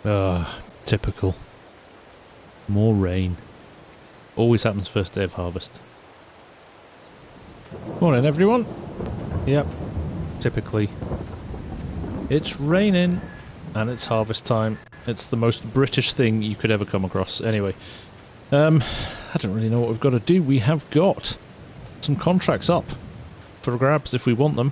Ah, typical. More rain. Always happens first day of harvest. Morning, everyone. Yep, typically. It's raining, and it's harvest time. It's the most British thing you could ever come across. Anyway, I don't really know what we've got to do. We have got some contracts up for grabs if we want them.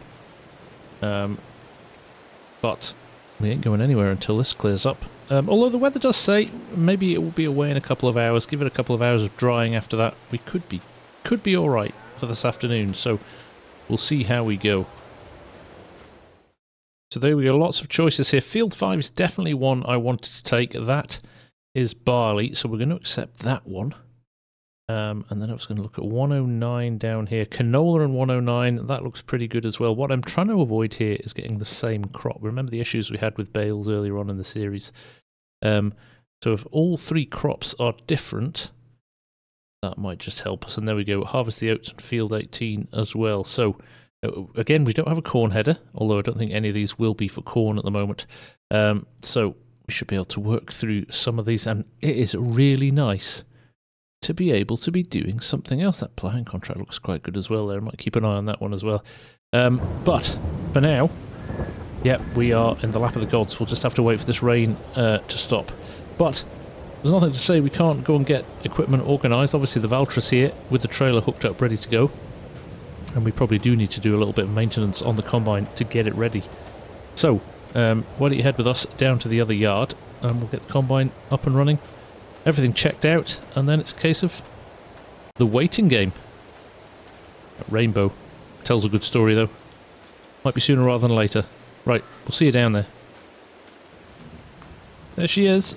But we ain't going anywhere until this clears up. Although the weather does say maybe it will be away in a couple of hours. Give it a couple of hours of drying after that. We could be all right for this afternoon. So we'll see how we go. So there we go. Lots of choices here. Field 5 is definitely one I wanted to take. That is barley. So we're going to accept that one. And then I was going to look at 109 down here. Canola and 109. That looks pretty good as well. What I'm trying to avoid here is getting the same crop. Remember the issues we had with bales earlier on in the series. So if all three crops are different, that might just help us. And there we go. Harvest the oats on field 18 as well. So again, we don't have a corn header, although I don't think any of these will be for corn at the moment. So we should be able to work through some of these. And it is really nice to be able to be doing something else. That ploughing contract looks quite good as well there. I might keep an eye on that one as well. But for now, yeah, we are in the lap of the gods. We'll just have to wait for this rain to stop. But there's nothing to say we can't go and get equipment organised. Obviously the Valtra's here with the trailer hooked up ready to go. And we probably do need to do a little bit of maintenance on the combine to get it ready. So, why don't you head with us down to the other yard and we'll get the combine up and running. Everything checked out, and then it's a case of the waiting game. That rainbow tells a good story, though. Might be sooner rather than later. Right, we'll see you down there. There she is.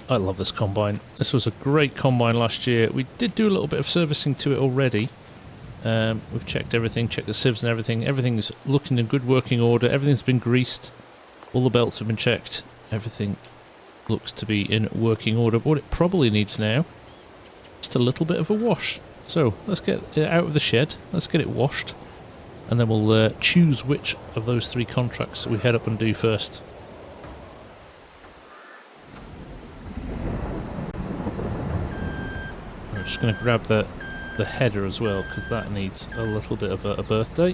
I love this combine. This was a great combine last year. We did do a little bit of servicing to it already. We've checked everything, checked the sieves and everything. Everything's looking in good working order. Everything's been greased. All the belts have been checked. Everything looks to be in working order. But what it probably needs now, just a little bit of a wash. So let's get it out of the shed, let's get it washed, and then we'll choose which of those three contracts we head up and do first. I'm just going to grab the header as well, because that needs a little bit of a birthday.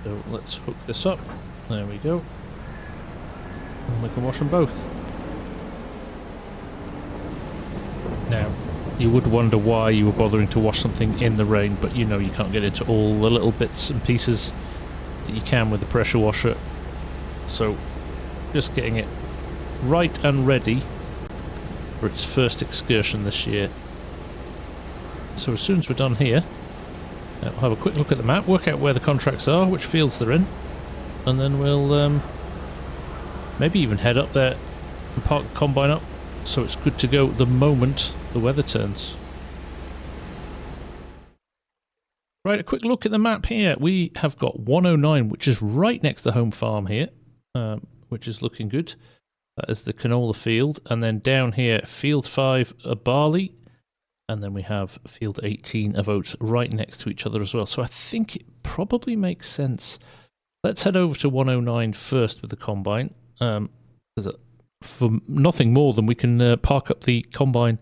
So let's hook this up. There we go. And we can wash them both. Now, you would wonder why you were bothering to wash something in the rain, but you know you can't get into all the little bits and pieces that you can with the pressure washer. So, just getting it right and ready for its first excursion this year. So as soon as we're done here, we'll have a quick look at the map, work out where the contracts are, which fields they're in, and then we'll maybe even head up there and park the combine up so it's good to go the moment the weather turns. Right, a quick look at the map here. We have got 109, which is right next to home farm here, which is looking good. That is the canola field. And then down here, field 5 of barley. And then we have field 18 of oats right next to each other as well. So I think it probably makes sense. Let's head over to 109 first with the combine. For nothing more than we can park up the combine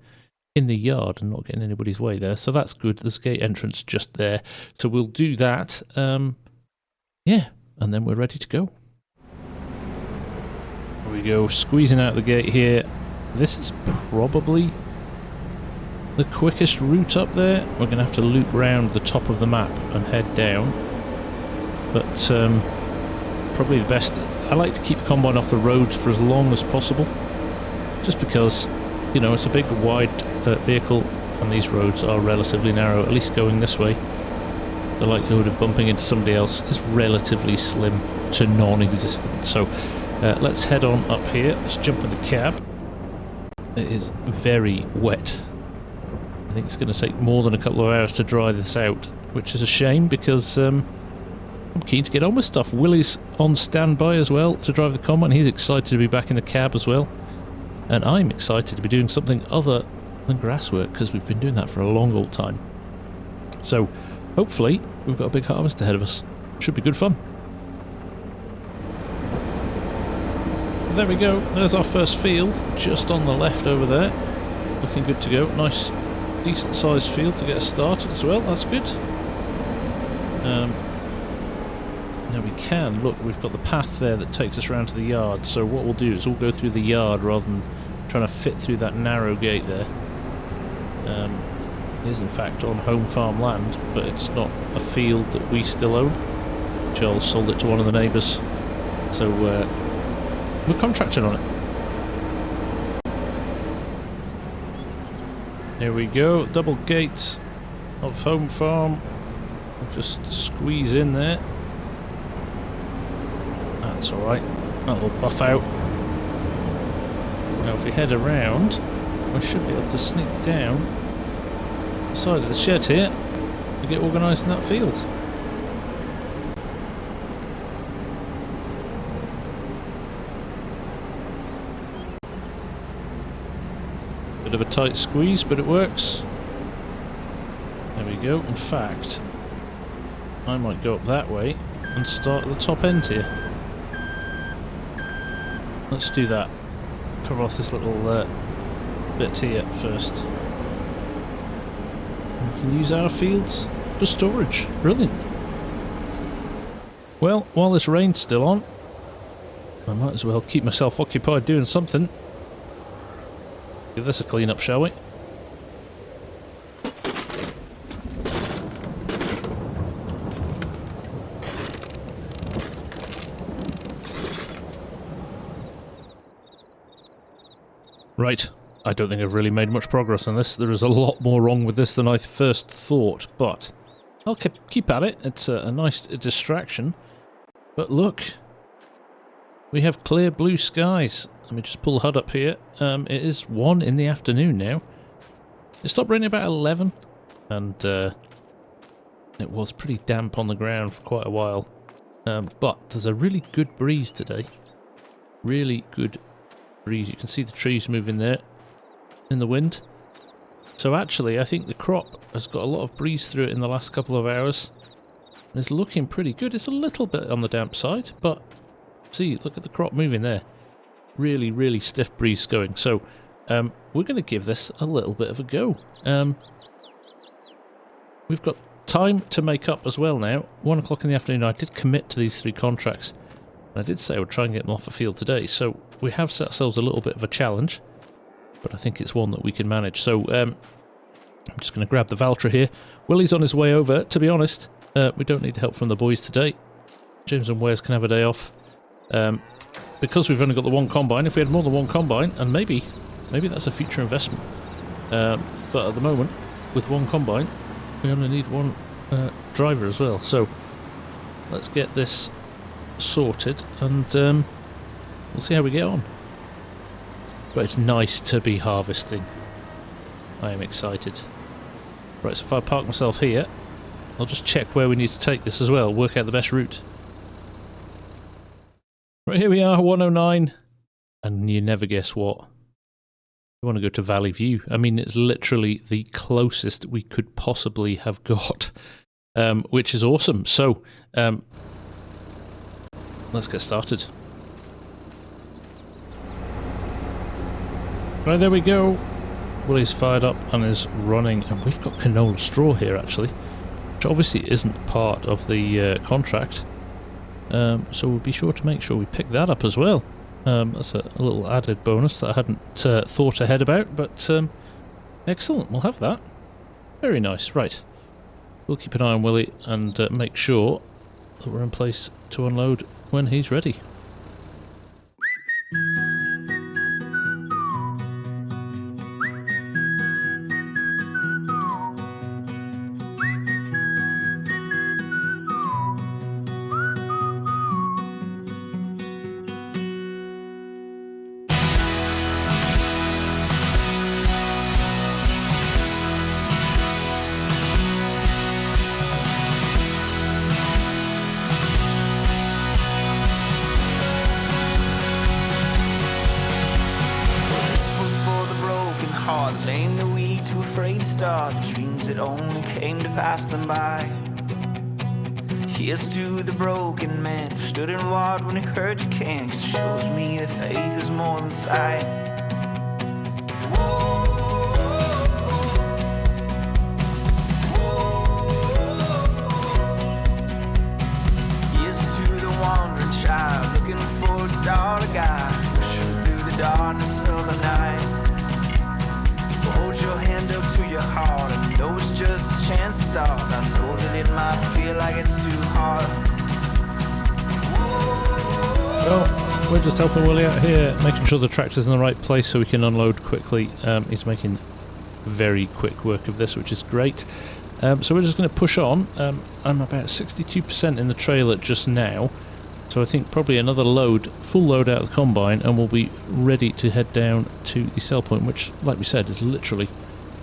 in the yard and not get in anybody's way there. So that's good. There's gate entrance just there. So we'll do that. Yeah, and then we're ready to go. There we go, squeezing out the gate here. This is probably the quickest route up there. We're going to have to loop round the top of the map and head down. But probably the best. I like to keep the combine off the roads for as long as possible, just because, you know, it's a big wide vehicle and these roads are relatively narrow, at least going this way. The likelihood of bumping into somebody else is relatively slim to non-existent. So let's head on up here. Let's jump in the cab. It is very wet. I think it's going to take more than a couple of hours to dry this out, which is a shame because I'm keen to get on with stuff. Willie's on standby as well to drive the combine. He's excited to be back in the cab as well. And I'm excited to be doing something other than grass work, because we've been doing that for a long old time. So hopefully we've got a big harvest ahead of us. Should be good fun. there we go. There's our first field, just on the left over there. Looking good to go. Nice, decent sized field to get us started as well. That's good. Now we can, look, we've got the path there that takes us around to the yard. So what we'll do is we'll go through the yard rather than trying to fit through that narrow gate there. It is in fact on home farm land, but it's not a field that we still own. Joel sold it to one of the neighbours. So we're contracted on it. Here we go, double gates of home farm. We'll just squeeze in there. That's alright, that'll buff out. Now if we head around, we should be able to sneak down the side of the shed here to get organised in that field. Bit of a tight squeeze, but it works. There we go. In fact, I might go up that way and start at the top end here. Let's do that. Cover off this little bit here first. We can use our fields for storage. Brilliant. Well, while this rain's still on, I might as well keep myself occupied doing something. Give this a clean up, shall we? Right, I don't think I've really made much progress on this. There is a lot more wrong with this than I first thought, but I'll keep at it. It's a nice distraction. But look, we have clear blue skies. Let me just pull the HUD up here. It is 1 in the afternoon now. It stopped raining about 11, and it was pretty damp on the ground for quite a while. But there's a really good breeze today. Really good breeze. You can see the trees moving there in the wind. So actually, I think the crop has got a lot of breeze through it in the last couple of hours. And it's looking pretty good. It's a little bit on the damp side, but see, look at the crop moving there. Really, really stiff breeze going. So we're going to give this a little bit of a go. We've got time to make up as well now. 1 o'clock in the afternoon. I did commit to these 3 contracts. And I did say I would try and get them off the field today. So we have set ourselves a little bit of a challenge. But I think it's one that we can manage. So I'm just going to grab the Valtra here. Willie's on his way over. To be honest, we don't need help from the boys today. James and Wes can have a day off. Because we've only got the 1 combine, if we had more than 1 combine, and maybe that's a future investment. But at the moment, with 1 combine, we only need 1 driver as well. So let's get this sorted, and we'll see how we get on. But it's nice to be harvesting. I am excited. Right, so if I park myself here, I'll just check where we need to take this as well, work out the best route. Right, here we are, 109, and you never guess what. We want to go to Valley View. I mean, it's literally the closest we could possibly have got, which is awesome. So, let's get started. Right, there we go. Willie's fired up and is running, and we've got canola straw here actually, which obviously isn't part of the contract. So we'll be sure to make sure we pick that up as well. That's a little added bonus that I hadn't thought ahead about, but excellent, we'll have that. Very nice. Right, we'll keep an eye on Willie and make sure that we're in place to unload when he's ready. Lame, the weak, too afraid to start the dreams that only came to pass them by. Here's to the broken man who stood and walked when he heard you can. 'Cause it shows me that faith is more than sight. Here's to the wandering child looking for a star to guide, pushing through the darkness of the night. Hold your hand up to your heart. I know it's just a chance to start. I know that it might feel like it's too hard. Well, we're just helping Willie out here, making sure the tractor's in the right place so we can unload quickly. He's making very quick work of this, which is great. So we're just going to push on. I'm about 62% in the trailer just now. So I think probably another load, full load out of the combine, and we'll be ready to head down to the sell point, which, like we said, is literally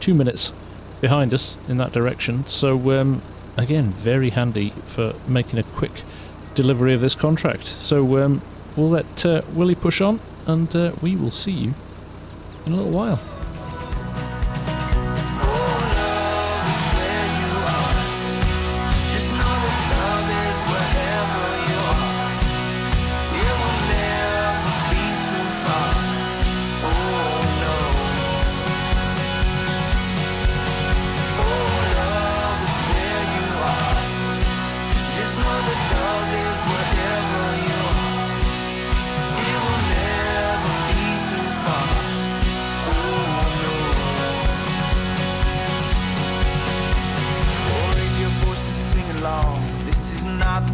2 minutes behind us in that direction. So, again, very handy for making a quick delivery of this contract. So we'll let Willie push on, and we will see you in a little while.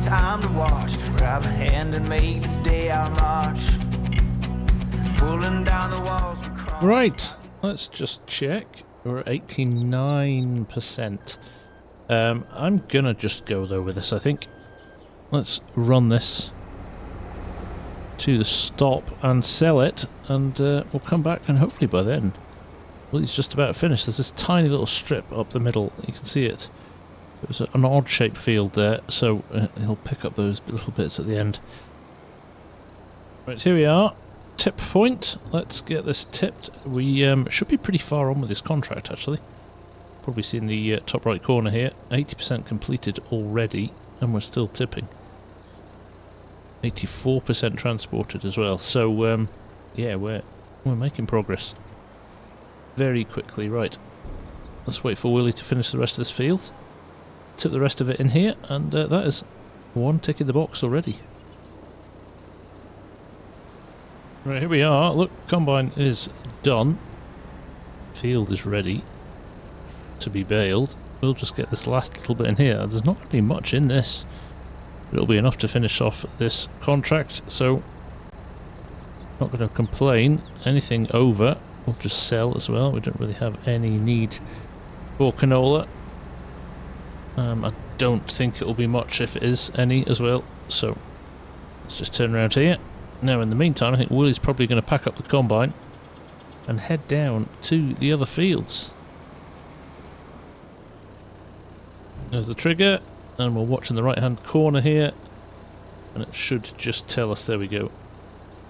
Time to watch, grab a hand and make this day our march. Pulling down the walls. Right, let's just check. We're at 89%. I'm gonna just go though with this, I think. Let's run this to the stop and sell it, and we'll come back, and hopefully by then, well, it's just about finished. There's this tiny little strip up the middle, you can see it. It was an odd-shaped field there, so he'll pick up those little bits at the end. Right, here we are. Tip point. Let's get this tipped. We should be pretty far on with this contract, actually. Probably see in the top right corner here. 80% completed already, and we're still tipping. 84% transported as well. So, yeah, we're making progress very quickly. Right. Let's wait for Willie to finish the rest of this field. Tip the rest of it in here, and that is one tick in the box already. Right, here we are. Look, combine is done. Field is ready to be baled. We'll just get this last little bit in here. There's not going to be much in this. It'll be enough to finish off this contract, so not going to complain. Anything over, we'll just sell as well. We don't really have any need for canola. I don't think it will be much if it is any as well, so let's just turn around here. Now in the meantime, I think Willie's probably going to pack up the combine and head down to the other fields. There's the trigger, and we'll watch in the right hand corner here, and it should just tell us, there we go.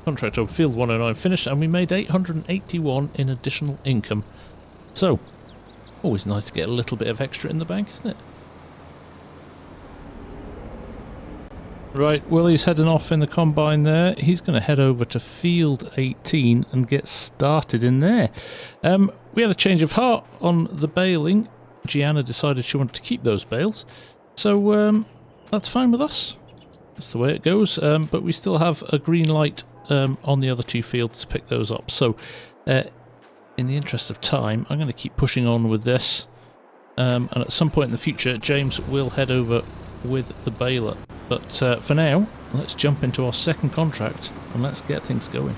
Contract on field 109 finished, and we made 881 in additional income. So, always nice to get a little bit of extra in the bank, isn't it? Right, Willie's heading off in the combine there. He's going to head over to field 18 and get started in there. We had a change of heart on the baling. Gianna decided she wanted to keep those bales, so that's fine with us. That's the way it goes, but we still have a green light on the other two fields to pick those up. So in the interest of time, I'm going to keep pushing on with this, and at some point in the future James will head over with the baler. But for now, let's jump into our second contract and let's get things going.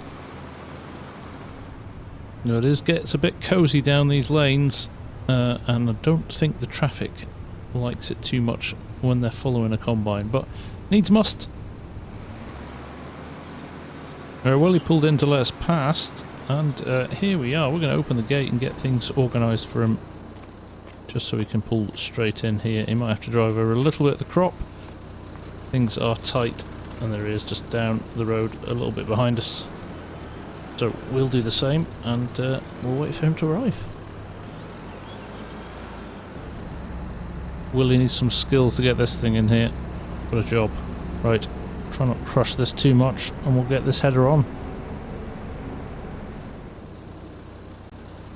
Now it gets a bit cosy down these lanes, and I don't think the traffic likes it too much when they're following a combine, but needs must. Willie pulled in to let us past, and here we are. We're going to open the gate and get things organised for him, just so he can pull straight in here. He might have to drive over a little bit of the crop. Things are tight, and there he is just down the road a little bit behind us. So we'll do the same, and we'll wait for him to arrive. Willie needs some skills to get this thing in here. What a job. Right, try not to crush this too much and we'll get this header on.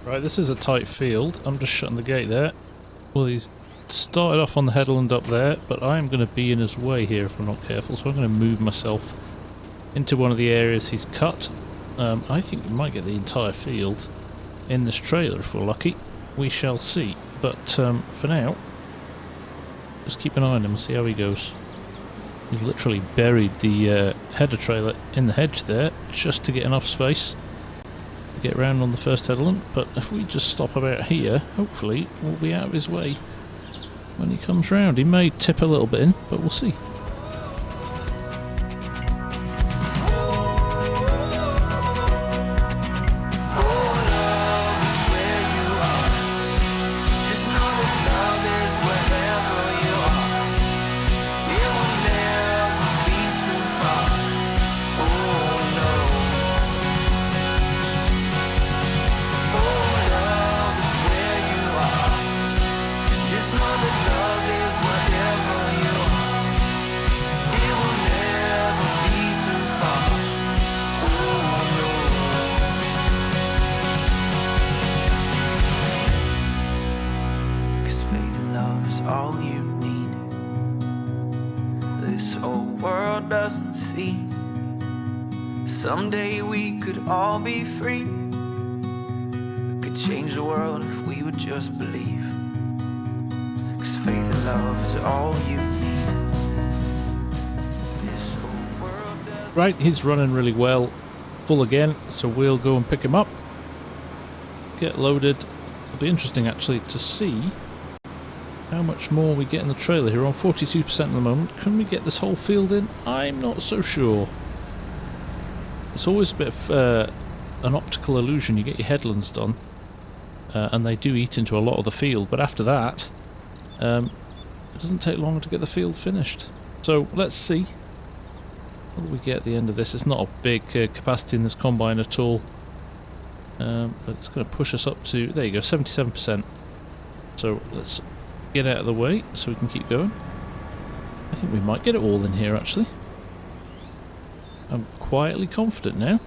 Right, this is a tight field. I'm just shutting the gate there. Well, he's started off on the headland up there, but I am going to be in his way here if I'm not careful, so I'm going to move myself into one of the areas he's cut. I think we might get the entire field in this trailer if we're lucky. We shall see. But for now, just keep an eye on him and see how he goes. He's literally buried the header trailer in the hedge there just to get enough space to get round on the first headland. But if we just stop about here, hopefully we'll be out of his way when he comes round. He may tip a little bit in, but we'll see. All you need. This whole world doesn't see. Someday we could all be free. We could change the world if we would just believe. 'Cause faith and love is all you need. This whole world doesn't. Right, he's running really well. Full again, so we'll go and pick him up. Get loaded. It'll be interesting actually to see how much more we get in the trailer here. On 42% at the moment. Can we get this whole field in? I'm not so sure. It's always a bit of an optical illusion. You get your headlands done and they do eat into a lot of the field, but after that it doesn't take long to get the field finished. So let's see what do we get at the end of this. It's not a big capacity in this combine at all, but it's going to push us up to, there you go, 77%. So let's get out of the way so we can keep going. I think we might get it all in here actually. I'm quietly confident now.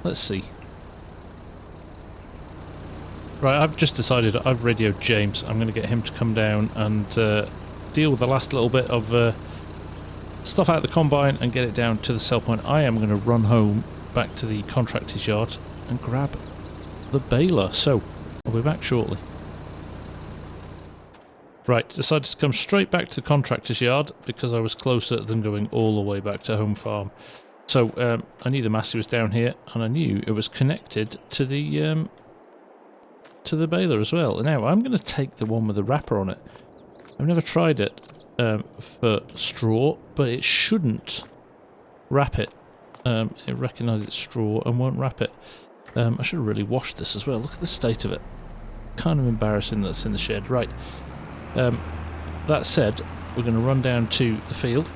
Let's see. Right, I've just decided I've radioed James. I'm going to get him to come down and deal with the last little bit of stuff out of the combine and get it down to the sell point. I am going to run home back to the contractor's yard and grab the baler. So I'll be back shortly. Right, decided to come straight back to the contractor's yard because I was closer than going all the way back to home farm. So I knew the massey was down here, and I knew it was connected to the baler as well. Now I'm going to take the one with the wrapper on it. I've never tried it for straw, but it shouldn't wrap it. It recognises it's straw and won't wrap it. I should have really washed this as well. Look at the state of it. Kind of embarrassing that it's in the shed. Right. That said, we're going to run down to the field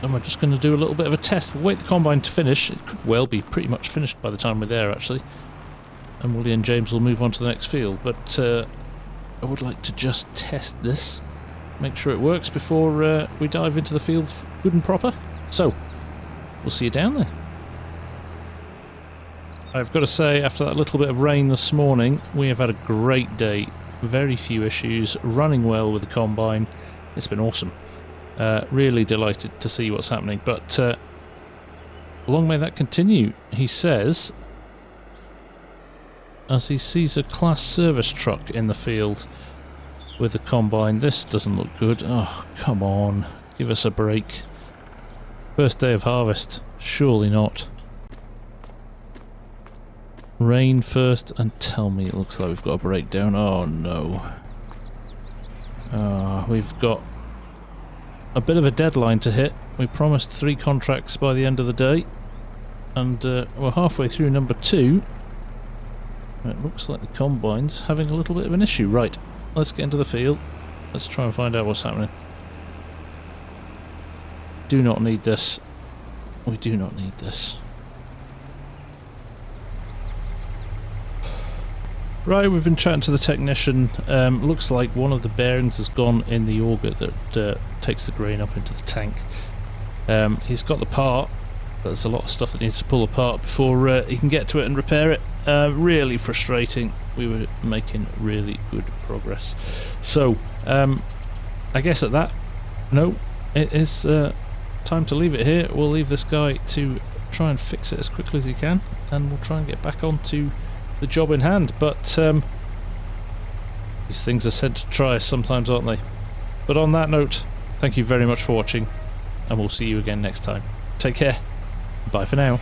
and we're just going to do a little bit of a test. We'll wait the combine to finish. It could well be pretty much finished by the time we're there actually, and Willie and James will move on to the next field, but I would like to just test this, make sure it works before we dive into the field good and proper. So we'll see you down there. I've got to say, after that little bit of rain this morning, we have had a great day. Very few issues, running well with the combine. It's been awesome. Really delighted to see what's happening, but long may that continue, he says, as he sees a class service truck in the field with the combine. This doesn't look good. Oh, come on, give us a break. First day of harvest, surely not. Rain first, and tell me it looks like we've got a breakdown. Oh no. We've got a bit of a deadline to hit. We promised 3 contracts by the end of the day, and we're halfway through number 2. It looks like the combine's having a little bit of an issue. Right, let's get into the field. Let's try and find out what's happening. Do not need this. We do not need this. Right, we've been chatting to the technician. Looks like one of the bearings has gone in the auger that takes the grain up into the tank. He's got the part, but there's a lot of stuff that needs to pull apart before he can get to it and repair it. Really frustrating. We were making really good progress. So, I guess at that note, it is time to leave it here. We'll leave this guy to try and fix it as quickly as he can, and we'll try and get back onto the job in hand. But these things are sent to try us sometimes, aren't they? But on that note, thank you very much for watching, and we'll see you again next time. Take care. Bye for now.